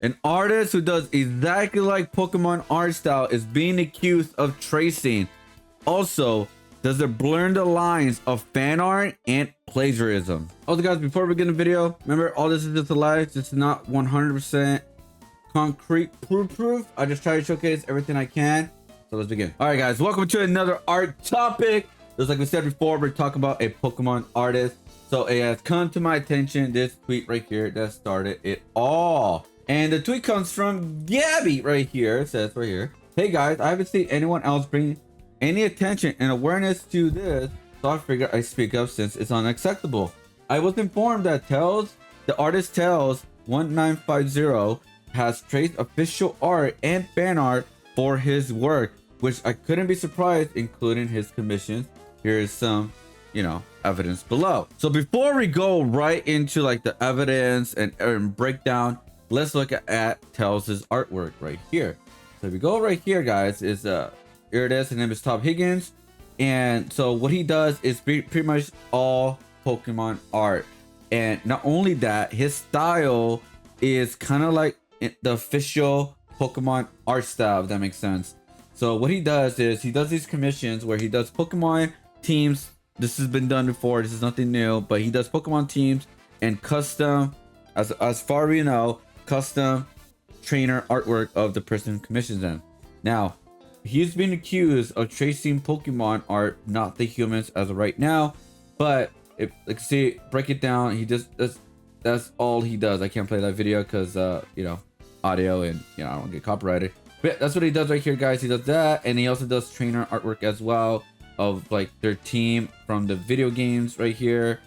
An artist who does exactly like Pokemon art style is being accused of tracing. Also, does it blur the lines of fan art and plagiarism? Also, guys, before we begin the video, remember all this is just a lie. It's not 100% concrete proof. I just try to showcase everything I can. So let's begin. All right, guys, welcome to another art topic. Just like we said before, we're talking about a Pokemon artist. So it has come to my attention, this tweet right here that started it all. And the tweet comes from Gabby right here. It says right here, "Hey guys, I haven't seen anyone else bring any attention and awareness to this, so I figured I speak up since it's unacceptable. I was informed that the artist Tails 1950 has traced official art and fan art for his work, which I couldn't be surprised, including his commissions. Here is some, evidence below." So before we go right into like the evidence and breakdown, let's look at Tails' artwork right here. So if we go right here, guys, is here it is. His name is Top Higgins, and so what he does is pretty much all Pokemon art. And not only that, his style is kind of like the official Pokemon art style, if that makes sense. So what he does is he does these commissions where he does Pokemon teams. This has been done before, this is nothing new, but he does Pokemon teams and custom, as far as we know, custom trainer artwork of the person who commissions them. Now, he's been accused of tracing Pokemon art, not the humans as of right now, but if like see, break it down, he just that's all he does. I can't play that video because audio and I don't get copyrighted. But yeah, that's what he does right here, guys. He does that, and he also does trainer artwork as well of like their team from the video games right here.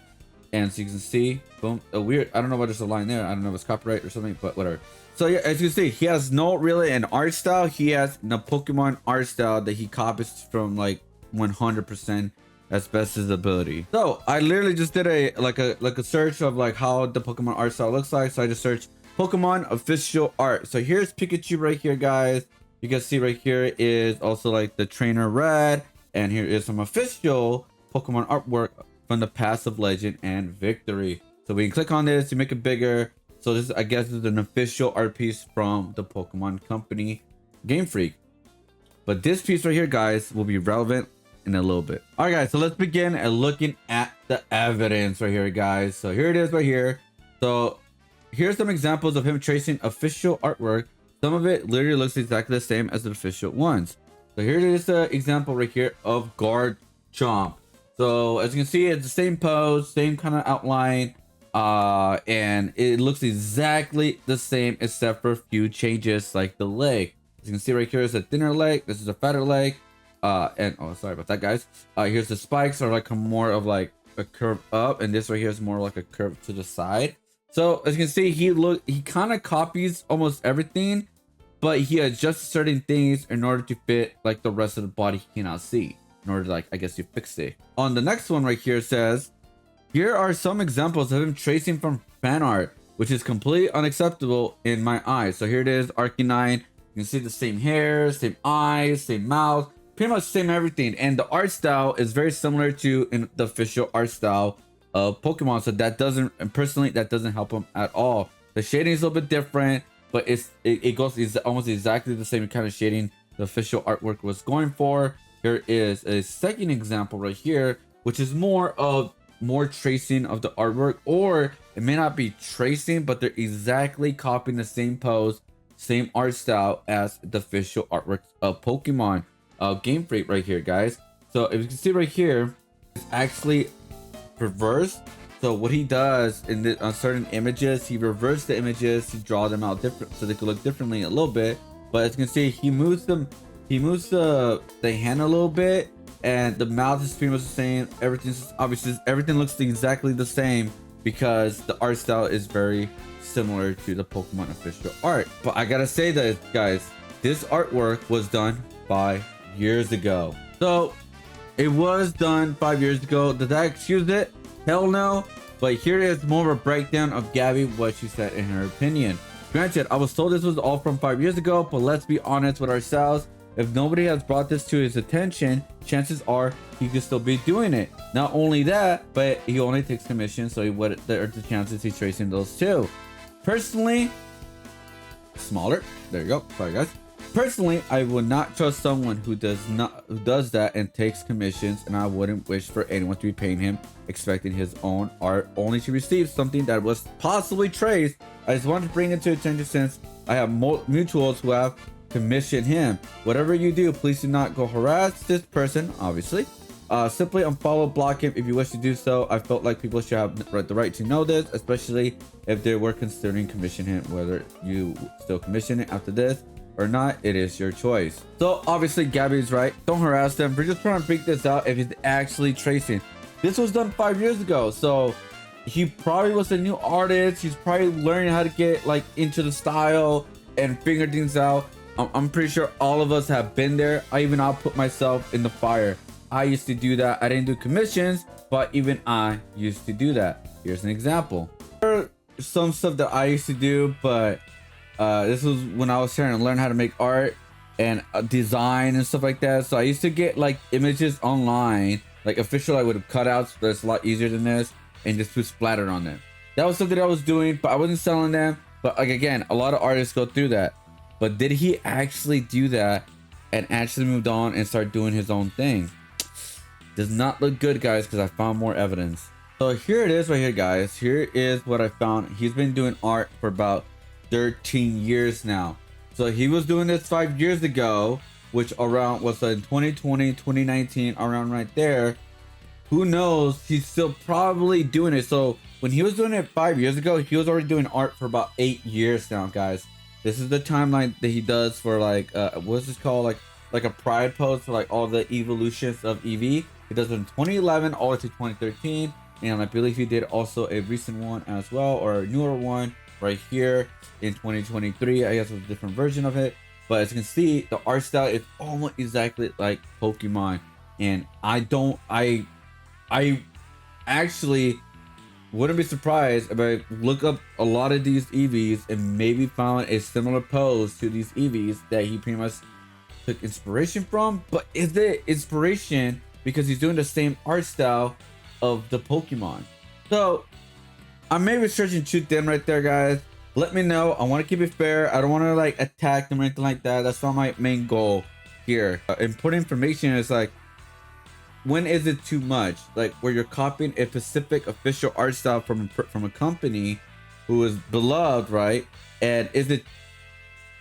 And so you can see, boom, a weird, I don't know why there's a line there. I don't know if it's copyright or something, but whatever. So yeah, as you can see, he has no really an art style. He has the Pokemon art style that he copies from like 100% as best his ability. So I literally just did a search of like how the Pokemon art style looks like. So I just searched Pokemon official art. So here's Pikachu right here, guys. You can see right here is also like the trainer red, and here is some official Pokemon artwork from the past of Legend and Victory. So we can click on this to make it bigger. So this, I guess, is an official art piece from the Pokemon company, Game Freak. But this piece right here, guys, will be relevant in a little bit. All right, guys, so let's begin at looking at the evidence right here, guys. So here it is right here. So here's some examples of him tracing official artwork. Some of it literally looks exactly the same as the official ones. So here it is, the example right here of Garchomp. So as you can see, it's the same pose, same kind of outline, and it looks exactly the same except for a few changes like the leg. As you can see right here is a thinner leg, this is a fatter leg, and oh, sorry about that, guys. Here's the spikes are like more of like a curve up, and this right here is more like a curve to the side. So as you can see, he kind of copies almost everything, but he adjusts certain things in order to fit like the rest of the body he cannot see. In order to, like, I guess you fix it. On the next one right here says, "Here are some examples of him tracing from fan art, which is completely unacceptable in my eyes." So here it is, Arcanine. You can see the same hair, same eyes, same mouth, pretty much same everything. And the art style is very similar to the official art style of Pokemon. So that doesn't, and personally, that doesn't help him at all. The shading is a little bit different, but it goes almost exactly the same kind of shading the official artwork was going for. Here is a second example right here, which is more tracing of the artwork, or it may not be tracing, but they're exactly copying the same pose, same art style as the official artwork of Pokemon Game Freak right here, guys. So if you can see right here, it's actually reversed. So what he does on certain images, he reversed the images to draw them out different, so they could look differently a little bit. But as you can see, he moves the hand a little bit, and the mouth is pretty much the same. Everything looks exactly the same because the art style is very similar to the Pokemon official art. But I gotta say that, guys, this artwork was done 5 years ago. So it was done 5 years ago. Did I excuse it? Hell no. But here is more of a breakdown of Gabby, what she said in her opinion. Granted, I was told this was all from 5 years ago, but let's be honest with ourselves. If nobody has brought this to his attention, chances are he could still be doing it. Not only that, but he only takes commissions, so there are the chances he's tracing those too. Personally, smaller. There you go. Sorry guys. Personally, I would not trust someone who does that and takes commissions, and I wouldn't wish for anyone to be paying him expecting his own art only to receive something that was possibly traced. I just wanted to bring it to attention since I have mutuals who have commissioned him. Whatever you do, please do not go harass this person, obviously. Simply unfollow, block him if you wish to do so. I felt like people should have the right to know this, especially if they were considering commissioning him. Whether you still commission it after this or not, it is your choice. So obviously Gabby's right. Don't harass them. We're just trying to figure this out if he's actually tracing. This was done 5 years ago, so he probably was a new artist. He's probably learning how to get like into the style and figure things out. I'm pretty sure all of us have been there. I'll put myself in the fire. I used to do that. I didn't do commissions, but even I used to do that. Here's an example. There are some stuff that I used to do, but this was when I was trying to learn how to make art and design and stuff like that. So I used to get like images online, like official like with cutouts that's a lot easier than this, and just put splattered on them. That was something I was doing, but I wasn't selling them. But like again, a lot of artists go through that. But did he actually do that and actually moved on and start doing his own thing? Does not look good, guys, because I found more evidence. So here it is right here, guys. Here is what I found. He's been doing art for about 13 years now. So he was doing this 5 years ago, which around was in 2020, 2019, around right there. Who knows? He's still probably doing it. So when he was doing it 5 years ago, he was already doing art for about 8 years now, guys. This is the timeline that he does for like what's this called, like a pride post for like all the evolutions of Eevee. He does it in 2011 all the way to 2013, and I believe he did also a recent one as well, or a newer one right here in 2023. I guess it was a different version of it, but as you can see, the art style is almost exactly like Pokemon. And I actually wouldn't be surprised if I look up a lot of these Eevees and maybe found a similar pose to these Eevees that he pretty much took inspiration from. But is it inspiration because he's doing the same art style of the Pokemon? So I may be searching too thin right there, guys. Let me know. I want to keep it fair. I don't want to like attack them or anything like that. That's not my main goal here. Important information is like, when is it too much? Like where you're copying a specific official art style from a company who is beloved, right? And is it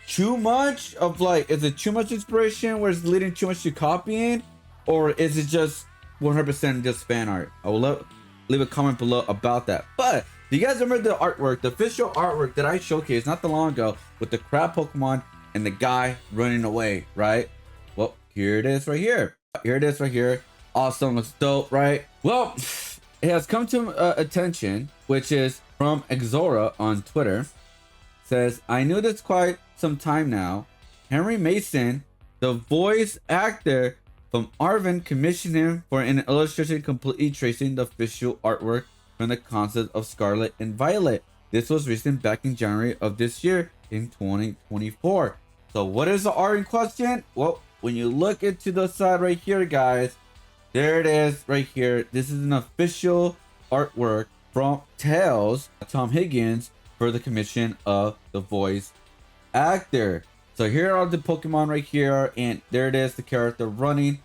too much of like, is it too much inspiration where it's leading too much to copying? Or is it just 100% just fan art? I will leave a comment below about that. But do you guys remember the artwork, the official artwork that I showcased not that long ago with the crab Pokemon and the guy running away, right? Well, here it is right here. Here it is right here. Awesome, looks dope, right? Well, it has come to attention, which is from Exora on Twitter. Says, I knew this quite some time now. Henry Mason, the voice actor from Arven, commissioned him for an illustration completely tracing the official artwork from the concept of Scarlet and Violet. This was recent back in January of this year in 2024. So what is the art in question? Well, when you look into the side right here, guys, there it is right here. This is an official artwork from Tails, Tom Higgins, for the commission of the voice actor. So here are the Pokemon right here, and there it is, the character running.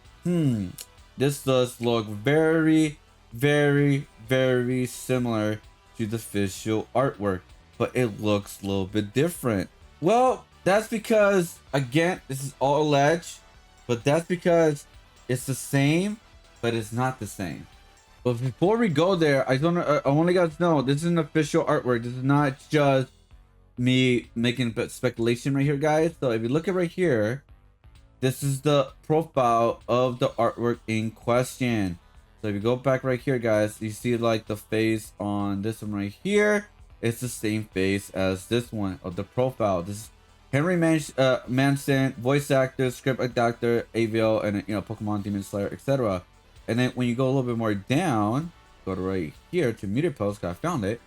This does look very, very, very similar to the official artwork, but it looks a little bit different. Well, that's because, again, this is all alleged, but that's because it's the same, but it's not the same. But before we go there, I want you guys to know this is an official artwork. This is not just me making speculation right here, guys. So if you look at right here, this is the profile of the artwork in question. So if you go back right here, guys, you see like the face on this one right here. It's the same face as this one of the profile. This is Henry Manson, voice actor, script adapter, AVL, and Pokemon Demon Slayer, etc. And then when you go a little bit more down, go to right here to muted post, I found it.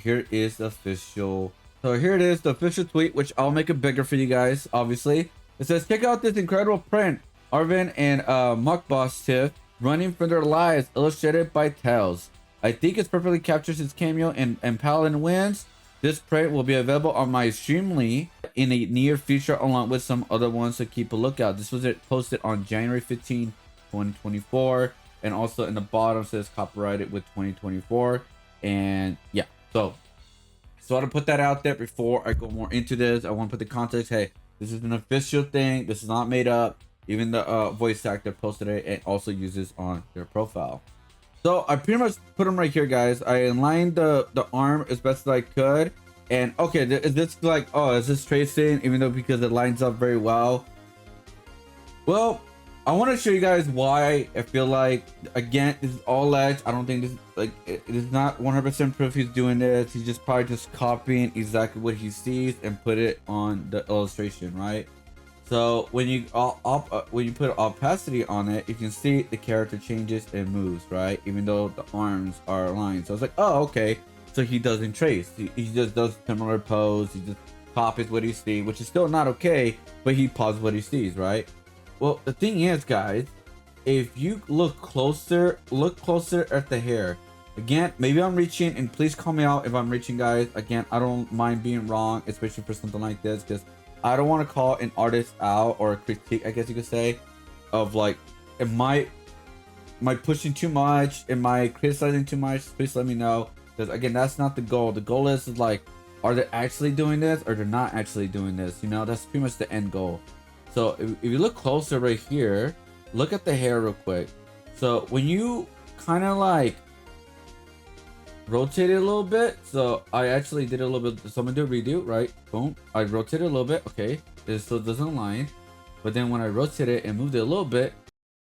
Here is the official. So here it is, the official tweet, which I'll make it bigger for you guys, obviously. It says, check out this incredible print. Arven and Muckboss Tiff running for their lives, illustrated by Tails. I think it perfectly captures his cameo in Paladin Wins. This print will be available on my Streamly in a near future, along with some other ones to keep a lookout. This was posted on January 15, 2024, and also in the bottom says copyrighted with 2024. And yeah, so I want to put that out there before I go more into this. I want to put the context. Hey, this is an official thing. This is not made up. Even the voice actor posted it and also uses on their profile. So I pretty much put them right here, guys. I aligned the arm as best as I could. And okay, is this like, oh, is this tracing? Even though because it lines up very well. Well, I want to show you guys why I feel like, again, this is all edge. I don't think this is like, it is not 100% proof he's doing this. He's just probably just copying exactly what he sees and put it on the illustration, right? So when you put opacity on it, you can see the character changes and moves, right? Even though the arms are aligned. So it's like, oh, okay. So he doesn't trace. He just does similar pose. He just copies what he sees, which is still not okay, but he pauses what he sees, right? Well, the thing is, guys, if you look closer at the hair. Again, maybe I'm reaching, and please call me out if I'm reaching, guys. Again, I don't mind being wrong, especially for something like this, because I don't want to call an artist out or a critique, I guess you could say, of like, am I pushing too much? Am I criticizing too much? Please let me know, because again, that's not the goal. The goal is like, are they actually doing this or they're not actually doing this? You know, that's pretty much the end goal. So if you look closer right here, look at the hair real quick. So when you kind of like rotate it a little bit, so I actually did a little bit, so I'm gonna do a redo, right? Boom, I rotate it a little bit, okay, it still doesn't align, but then when I rotate it and moved it a little bit,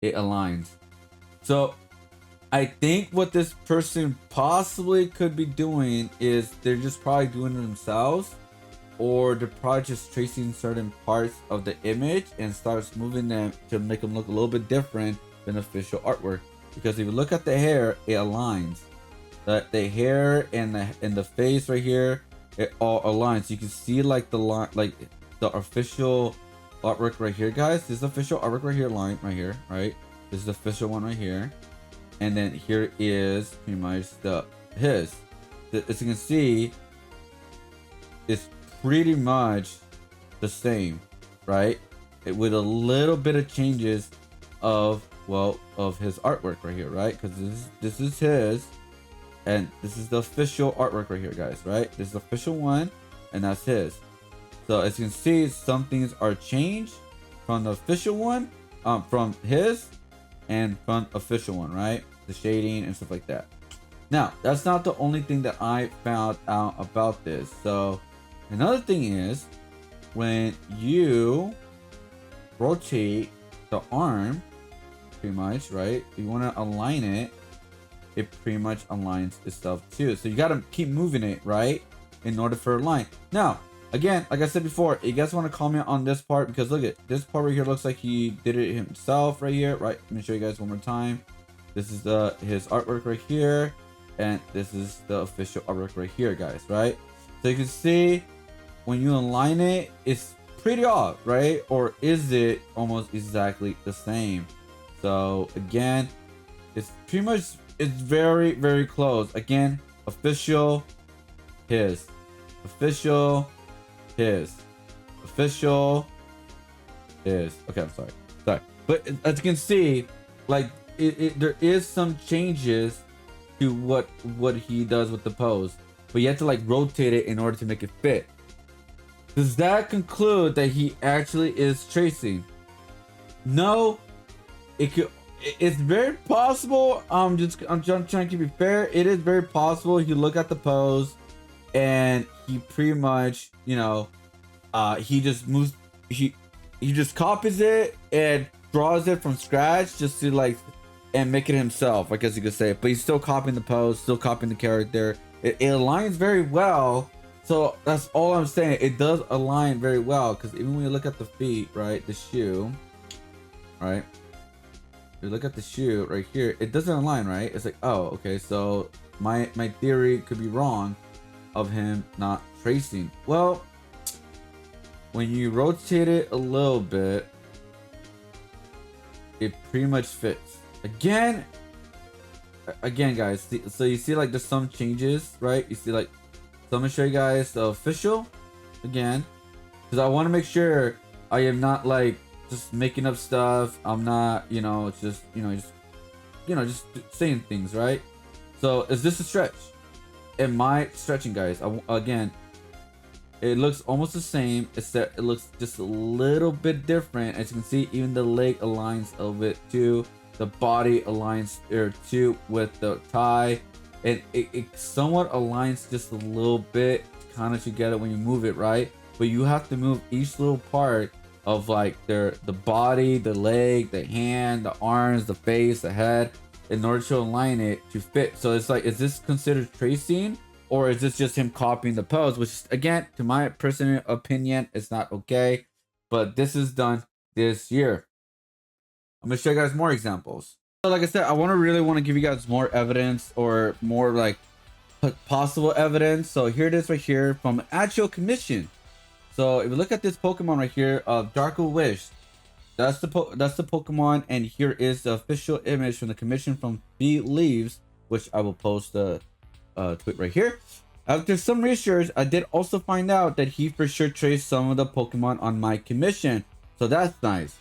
it aligns. So I think what this person possibly could be doing is they're just probably doing it themselves, or they're probably just tracing certain parts of the image and starts moving them to make them look a little bit different than official artwork. Because if you look at the hair, it aligns. The hair and the face right here, it all aligns. You can see like the line, like the official artwork right here, guys. This is official artwork right here, line right here, right? This is the official one right here, and then here is pretty much his. As you can see, it's pretty much the same, right? With a little bit of changes of his artwork right here, right? Because this is his. And this is the official artwork right here, guys, right? This is the official one, and that's his. So as you can see, some things are changed from the official one, from his, and from official one, right? The shading and stuff like that. Now, that's not the only thing that I found out about this. So another thing is, when you rotate the arm, pretty much, right? You want to align it. It pretty much aligns itself too. So you got to keep moving it, right? In order for a line. Now, again, like I said before, you guys want to comment on this part, because look at this part right here. Looks like he did it himself right here, right? Let me show you guys one more time. This is his artwork right here, and this is the official artwork right here, guys, right? So you can see when you align it, it's pretty off, right? Or is it almost exactly the same? So again, it's pretty much, it's very, very close. Again, official, his. Official, his. Official, his. Okay, I'm sorry. But as you can see, like, there is some changes to what he does with the pose. But you have to, like, rotate it in order to make it fit. Does that conclude that he actually is tracing? No. It's very possible. I'm trying to keep it fair. It is very possible. You look at the pose, and he pretty much, you know, he just moves. He just copies it and draws it from scratch, just to like, and make it himself, I guess you could say. But he's still copying the pose, still copying the character. It aligns very well. So that's all I'm saying. It does align very well, because even when you look at the feet, right, the shoe, right. You look at the shoe right here, it doesn't align, right? It's like, oh, okay, so my theory could be wrong of him not tracing. Well, when you rotate it a little bit, it pretty much fits. Again, guys, so you see, like, there's some changes, right? You see, like, so I'm gonna show you guys the official again, because I want to make sure I am not like just making up stuff. I'm not, just saying things, right? So is this a stretch? Am I stretching, guys? Again, it looks almost the same, except it looks just a little bit different. As you can see, even the leg aligns a little bit too. The body aligns there too with the tie. And it somewhat aligns just a little bit kind of together when you move it, right? But you have to move each little part of like the body, the leg, the hand, the arms, the face, the head, in order to align it to fit. So it's like, is this considered tracing? Or is this just him copying the pose? Which, again, to my personal opinion, it's not okay. But this is done this year. I'm going to show you guys more examples. So like I said, I really want to give you guys more evidence, or more like possible evidence. So here it is right here from actual commission. So if you look at this Pokemon right here of Dark Wish, that's the Pokemon, and here is the official image from the commission from B Leaves, which I will post the tweet right here. After some research, I did also find out that he for sure traced some of the Pokemon on my commission, so that's nice.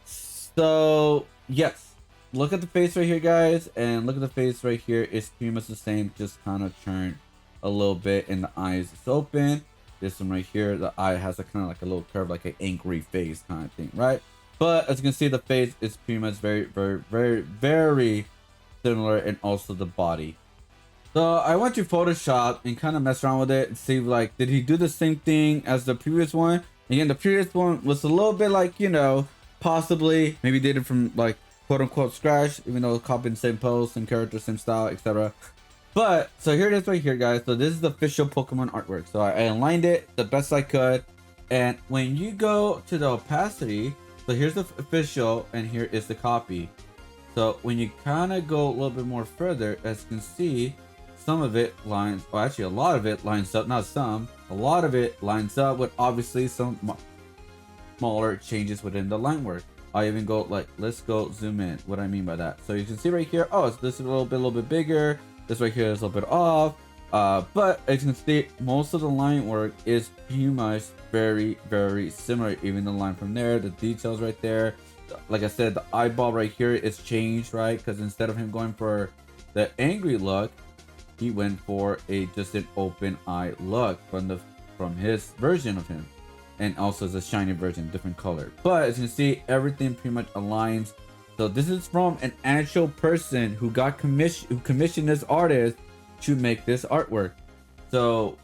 So yes, look at the face right here, guys, and look at the face right here. It's pretty much the same, just kind of turned a little bit, and the eyes is open. This one right here, the eye has a kind of like a little curve, like an angry face kind of thing, right? But as you can see, the face is pretty much very, very, very, very similar, and also the body. So I went to Photoshop and kind of mess around with it and see, like, did he do the same thing as the previous one? Again, the previous one was a little bit like, possibly maybe did it from like quote unquote scratch, even though copying the same pose, same character, same style, etc. But so here it is right here, guys. So this is the official Pokemon artwork. So I aligned it the best I could. And when you go to the opacity, so here's the official and here is the copy. So when you kind of go a little bit more further, as you can see, some of it lines, well, actually a lot of it lines up, not some, a lot of it lines up with obviously some smaller changes within the line work. I even go like, let's go zoom in. What I mean by that. So you can see right here, oh, this is a little bit bigger. This right here is a little bit off. But as you can see, most of the line work is pretty much very, very similar. Even the line from there, the details right there. Like I said, the eyeball right here is changed, right? Because instead of him going for the angry look, he went for just an open eye look from his version of him, and also the shiny version, different color. But as you can see, everything pretty much aligns. So this is from an actual person who commissioned this artist to make this artwork. So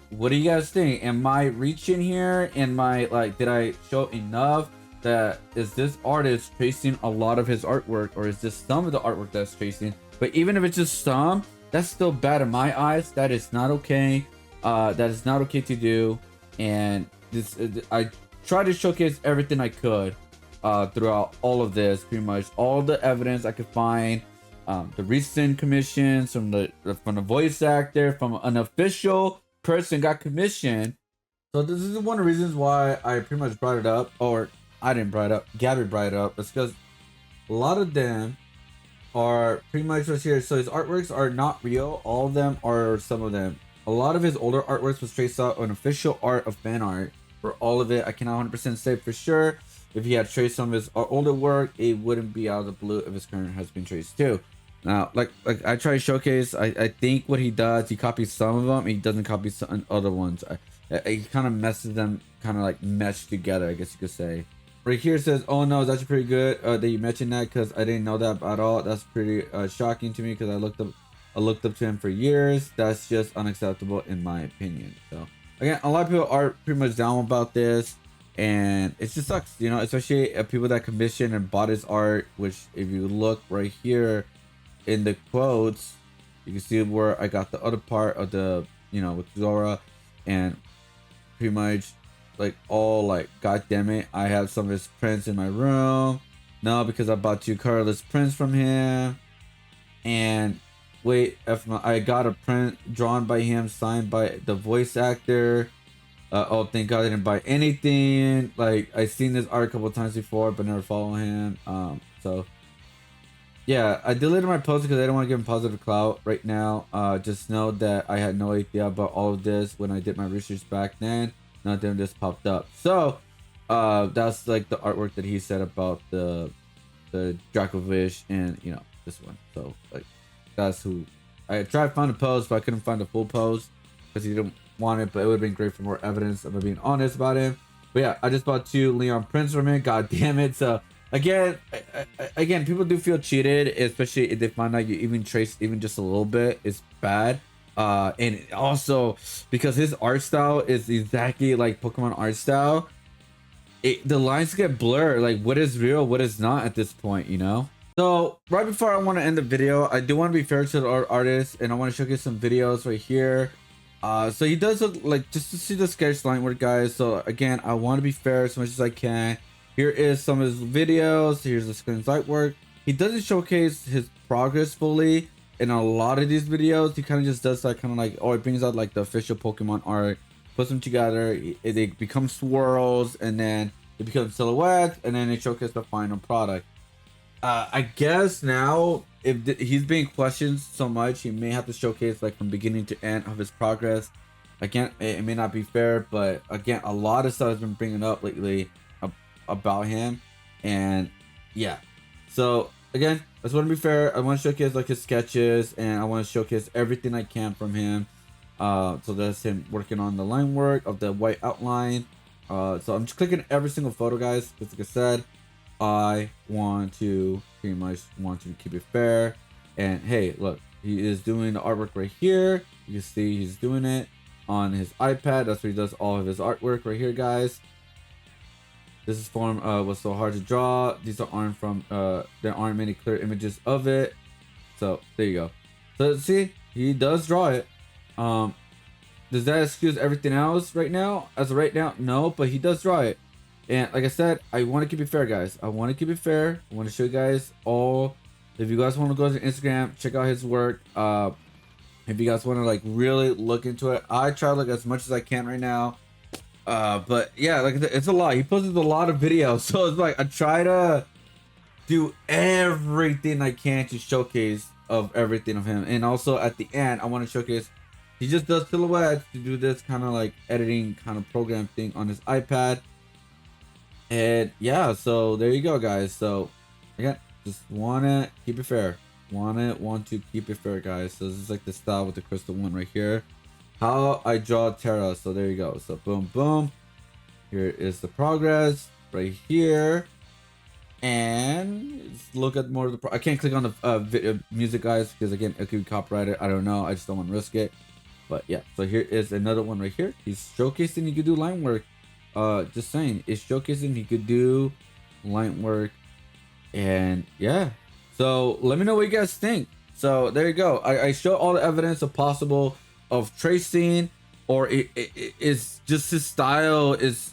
what do you guys think? Am I reaching here? Am I like, did I show enough? That is this artist tracing a lot of his artwork, or is this some of the artwork that's tracing? But even if it's just some, that's still bad in my eyes. That is not okay. That is not okay to do. And this, I tried to showcase everything I could throughout all of this. Pretty much all the evidence I could find. The recent commissions from the voice actor, from an official person got commissioned. So this is one of the reasons why I pretty much brought it up, or I didn't bring it up, Gabby brought it up. It's because a lot of them are pretty much right here. So his artworks are not real. All of them are, some of them. A lot of his older artworks was traced out on official art of fan art. For all of it, I cannot 100% say for sure. If he had traced some of his older work, it wouldn't be out of the blue if his current has been traced too. Now, like I try to showcase, I think what he does, he copies some of them, he doesn't copy some other ones. He kind of messes them, kind of like mesh together, I guess you could say. Right here it says, oh no, it's actually pretty good that you mentioned that, because I didn't know that at all. That's pretty shocking to me, because I looked up to him for years. That's just unacceptable in my opinion. So again, a lot of people are pretty much down about this, and it just sucks, especially people that commissioned and bought his art. Which, if you look right here in the quotes, you can see where I got the other part of the, with Zora, and pretty much like all like, god damn it, I have some of his prints in my room now because I bought 2 colorless prints from him. And wait, I got a print drawn by him, signed by the voice actor. Oh, thank god I didn't buy anything. Like, I seen this art a couple times before but never follow him. So yeah, I deleted my post because I don't want to give him positive clout right now. Just know that I had no idea about all of this when I did my research back then. nothing just popped up. So that's like the artwork that he said about the Dracovish and this one. So like that's who I tried to find a post, but I couldn't find a full post because he didn't want it. But it would have been great for more evidence of being honest about him. But yeah, I just bought 2 Leon Prince from him. God damn it! So again, people do feel cheated, especially if they find out you even trace even just a little bit. It's bad. And also because his art style is exactly like Pokemon art style, the lines get blurred. Like what is real, what is not at this point, So right before I want to end the video, I do want to be fair to the artist, and I want to showcase some videos right here. So he does like just to see the sketch line work, guys. So again, I want to be fair as much as I can. Here is some of his videos. Here's the screen light work. He doesn't showcase his progress fully in a lot of these videos. He kind of just does that kind of like, it brings out like the official Pokemon art, puts them together, they become swirls, and then they become silhouettes, and then they showcase the final product. I guess now if he's being questioned so much, he may have to showcase like from beginning to end of his progress. Again, it may not be fair, but again, a lot of stuff has been bringing up lately about him, and yeah. So again, I just want to be fair. I want to showcase like his sketches, and I want to showcase everything I can from him. So that's him working on the line work of the white outline. So I'm just clicking every single photo, guys, because like I said, I want to pretty much keep it fair. And hey, look, he is doing the artwork right here. You can see he's doing it on his iPad. That's where he does all of his artwork right here, guys. This is form was so hard to draw. These aren't from there aren't many clear images of it. So there you go. So see, he does draw it. Does that excuse everything else right now? As of right now, no, but he does draw it. And like I said, I want to keep it fair, guys. I want to keep it fair. I want to show you guys all. If you guys want to go to Instagram, check out his work. If you guys want to like really look into it, I try to look as much as I can right now. But yeah, like it's a lot. He posted a lot of videos, so it's like I try to do everything I can to showcase of everything of him. And also at the end, I want to showcase. He just does silhouettes to do this kind of like editing kind of program thing on his iPad. And yeah, so there you go, guys. So again, just wanna keep it fair. Want to keep it fair, guys. So this is like the style with the crystal one right here. How I draw Terra. So there you go. So boom, boom. Here is the progress right here. And let's look at more of the. I can't click on the video, music, guys, because again, it could be copyrighted. I don't know. I just don't want to risk it. But yeah, so here is another one right here. He's showcasing he could do line work. Just saying, it's showcasing he could do line work. And yeah, so let me know what you guys think. So there you go. I show all the evidence of possible of tracing, or it's just his style is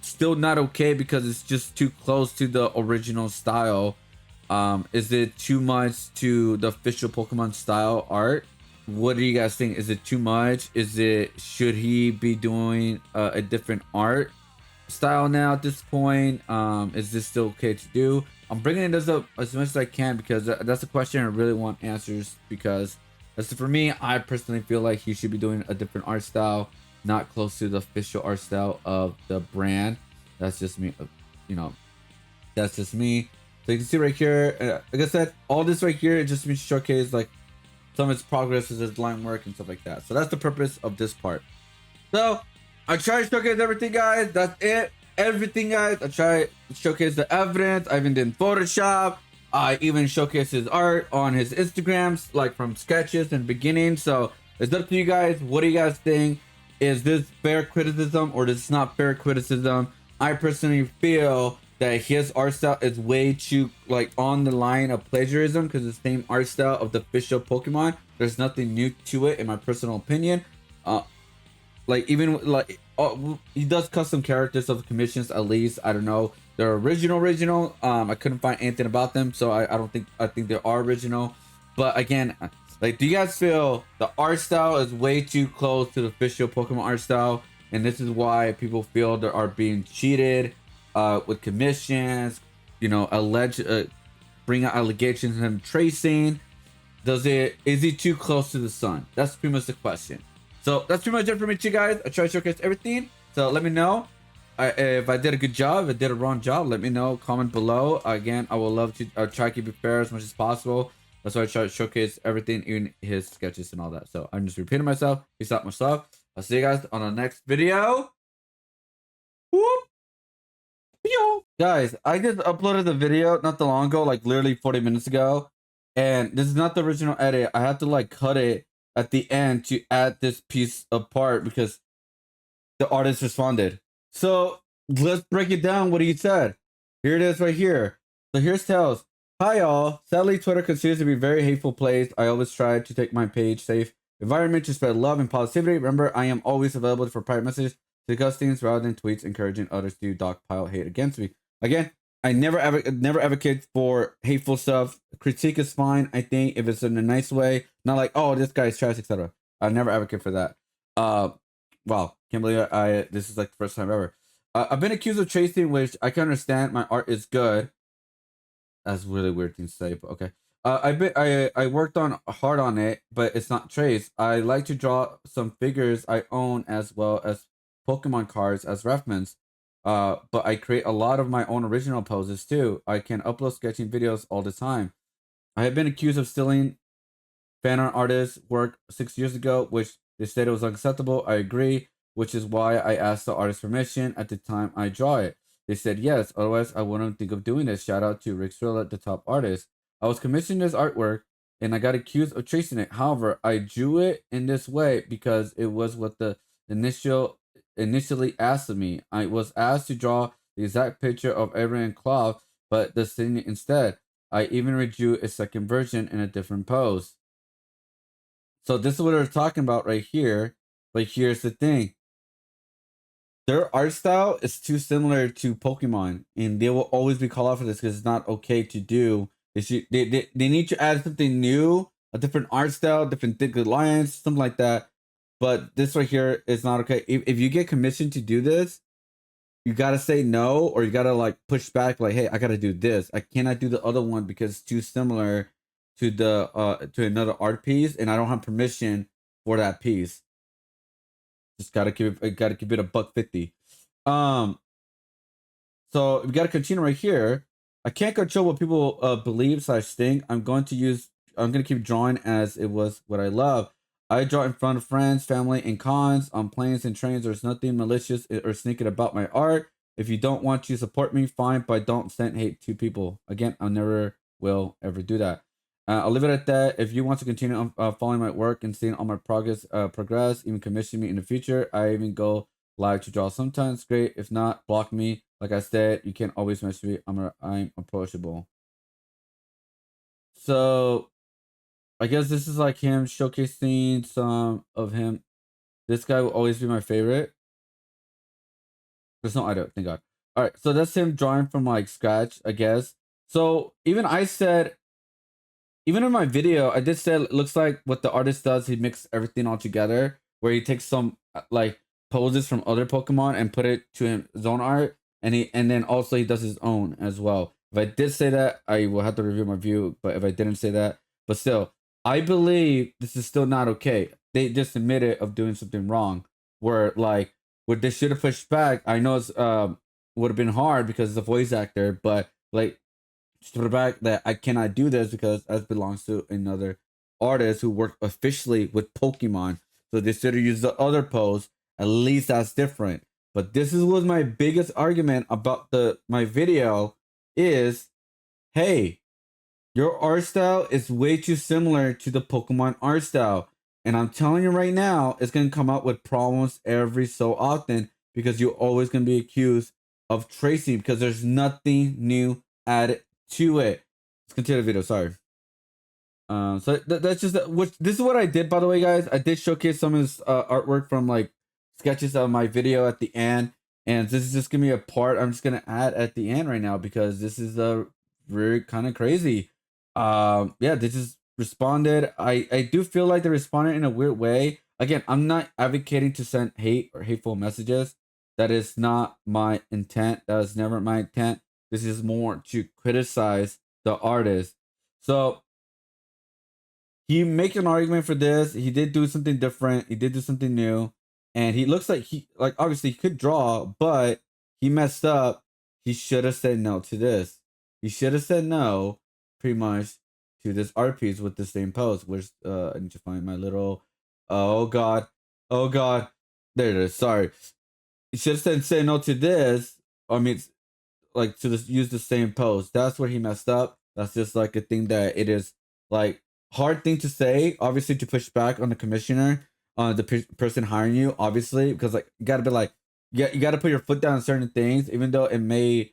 still not okay because it's just too close to the original style. Is it too much to the official Pokemon style art? What do you guys think? Is it too much? Should he be doing a different art style now at this point? Is this still okay to do? I'm bringing this up as much as I can because that's a question I really want answers, because as for me, I personally feel like he should be doing a different art style, not close to the official art style of the brand. That's just me, that's just me. So you can see right here, like I said, all this right here, it just means to showcase like some of its progress, his line work and stuff like that. So that's the purpose of this part. So I try to showcase everything, guys. That's it. Everything, guys. I try to showcase the evidence. I even did Photoshop. I even showcase his art on his Instagrams, like from sketches and beginning. So it's up to you guys. What do you guys think? Is this fair criticism or is this not fair criticism? I personally feel that his art style is way too like on the line of plagiarism, because it's the same art style of the official Pokemon. There's nothing new to it, in my personal opinion. Like even like he does custom characters of the commissions, at least. I don't know, they're original. I couldn't find anything about them, so I think they are original. But again, like, do you guys feel the art style is way too close to the official Pokemon art style, and this is why people feel they are being cheated with commissions, bring out allegations and tracing? Is he too close to the sun? That's pretty much the question. So that's pretty much it for me, you guys. I try to showcase everything. So let me know if I did a good job, if I did a wrong job. Let me know. Comment below. Again, I will love to try to keep it fair as much as possible. That's why I try to showcase everything, even his sketches and all that. So I'm just repeating myself. Peace out, myself. I'll see you guys on the next video. Whoop. Yo. Guys, I just uploaded the video not that long ago, like literally 40 minutes ago. And this is not the original edit. I had to like cut it at the end to add this piece of part because the artist responded. So let's break it down what he said. Here it is right here. So here's Tails. Hi y'all. Sadly, Twitter considers to be a very hateful place. I always try to take my page safe environment to spread love and positivity. Remember, I am always available for private messages, discuss things rather than tweets encouraging others to dogpile hate against me. Again, I never advocate for hateful stuff. Critique is fine, I think, if it's in a nice way. Not like, oh, this guy's trash, etc. I never advocate for that. Wow, can't believe this is like the first time ever. I've been accused of chasing, which I can understand. My art is good. That's a really weird thing to say, but okay. I worked on hard on it, but it's not trace. I like to draw some figures I own as well as Pokemon cards as reference. But I create a lot of my own original poses too. I can upload sketching videos all the time. I have been accused of stealing fan art artists' work 6 years ago, which they said it was unacceptable. I agree, which is why I asked the artist permission at the time I draw it. They said yes, otherwise I wouldn't think of doing this. Shout out to Rick Strilla, the top artist. I was commissioning this artwork and I got accused of tracing it. However, I drew it in this way because it was what the initially asked of me. I was asked to draw the exact picture of Aaron Clough, but the thing instead, I even redrew a second version in a different pose. So this is what they're talking about right here. But here's the thing. Their art style is too similar to Pokemon. And they will always be called out for this because it's not okay to do. They need to add something new, a different art style, different thick lines, something like that. But this right here is not okay. If you get commissioned to do this, you gotta say no, or you gotta like push back, like, hey, I gotta do this. I cannot do the other one because it's too similar to the to another art piece, and I don't have permission for that piece. Just gotta keep it a $1.50. So we gotta continue right here. I can't control what people believe / think. I'm gonna keep drawing as it was what I love. I draw in front of friends, family, and cons, on planes and trains. There's nothing malicious or sneaking about my art. If you don't want to support me, fine, but don't send hate to people. Again, I never will ever do that. I'll leave it at that. If you want to continue following my work and seeing all my progress, even commission me in the future, I even go live to draw sometimes. Great. If not, block me. Like I said, you can always message me. I'm approachable. So I guess this is like him showcasing some of him. This guy will always be my favorite. There's no idea, thank God. All right, so that's him drawing from like scratch, I guess. So even in my video, I did say it looks like what the artist does. He mixes everything all together, where he takes some like poses from other Pokemon and put it to his own art, and then also he does his own as well. If I did say that, I will have to review my view. But if I didn't say that, but still, I believe this is still not okay. They just admitted of doing something wrong. Where like what they should have pushed back. I know it's would have been hard because it's a voice actor, but like to put back that I cannot do this because that belongs to another artist who worked officially with Pokemon. So they should have used the other pose. At least that's different. But this was my biggest argument about my video is, hey, your art style is way too similar to the Pokemon art style. And I'm telling you right now, it's going to come out with problems every so often because you're always going to be accused of tracing because there's nothing new added to it. Let's continue the video. Sorry. So that's just this is what I did, by the way, guys. I did showcase some of his artwork from like sketches of my video at the end, and this is just gonna be a part I'm just gonna add at the end right now because this is very kind of crazy. Yeah, they just responded. I do feel like they responded in a weird way. Again, I'm not advocating to send hate or hateful messages. That is not my intent. That was never my intent. This is more to criticize the artist. So he make an argument for this. He did do something different. He did do something new. and he looks like he like obviously he could draw, but he messed up. He should have said no to this. He should have said no, pretty much, to this art piece with the same pose. Which I need to find my little. Oh god, oh god, there it is. Sorry, he should have said say no to this. I mean, like to just use the same pose. That's where he messed up. That's just like a thing that it is like hard thing to say. Obviously, to push back on the commissioner, on the person hiring you. Obviously, because like you gotta be like, yeah, you gotta put your foot down on certain things, even though it may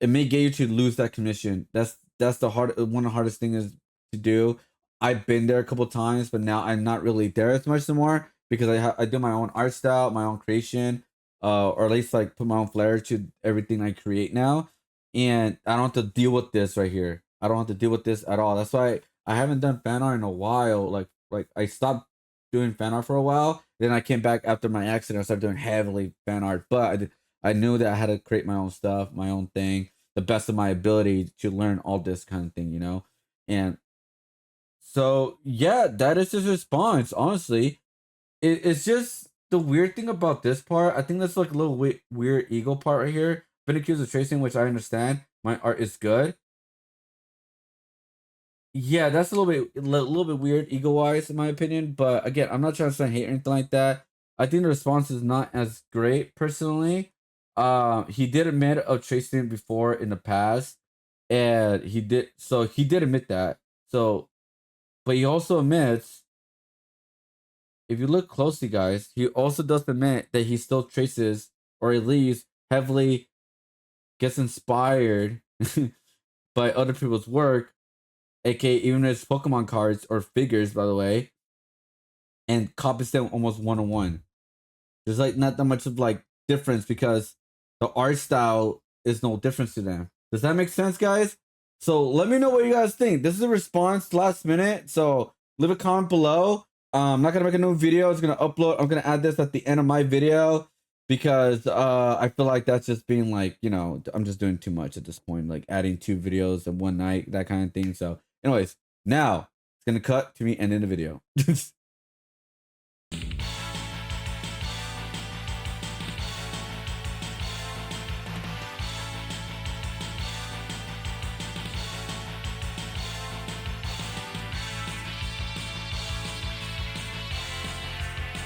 get you to lose that commission. That's the hard one of the hardest things to do. I've been there a couple times, but now I'm not really there as much anymore because I do my own art style, my own creation, or at least like put my own flair to everything I create now, and I don't have to deal with this right here. I don't have to deal with this at all. That's why I haven't done fan art in a while. Like I stopped doing fan art for a while. Then I came back after my accident. I started doing heavily fan art, but I knew that I had to create my own stuff, my own thing, the best of my ability to learn all this kind of thing, you know? And so, yeah, that is his response. Honestly, it's just the weird thing about this part. I think that's like a little weird ego part right here. Been accused of tracing, which I understand. My art is good. Yeah, that's a little bit weird ego wise in my opinion. But again, I'm not trying to say hate or anything like that. I think the response is not as great personally. He did admit of tracing before in the past, and he did admit that. So, but he also admits, if you look closely, guys, he also does admit that he still traces, or at least heavily gets inspired by other people's work, aka even his Pokemon cards or figures, by the way, and copies them almost one on one. There's like not that much of like difference because the art style is no difference to them. Does that make sense, guys? So let me know what you guys think. This is a response last minute, so leave a comment below. I'm not gonna make a new video. It's gonna upload. I'm gonna add this at the end of my video because I feel like that's just being like, you know, I'm just doing too much at this point, like adding 2 videos in one night, that kind of thing. So, anyways, now it's gonna cut to me ending the video.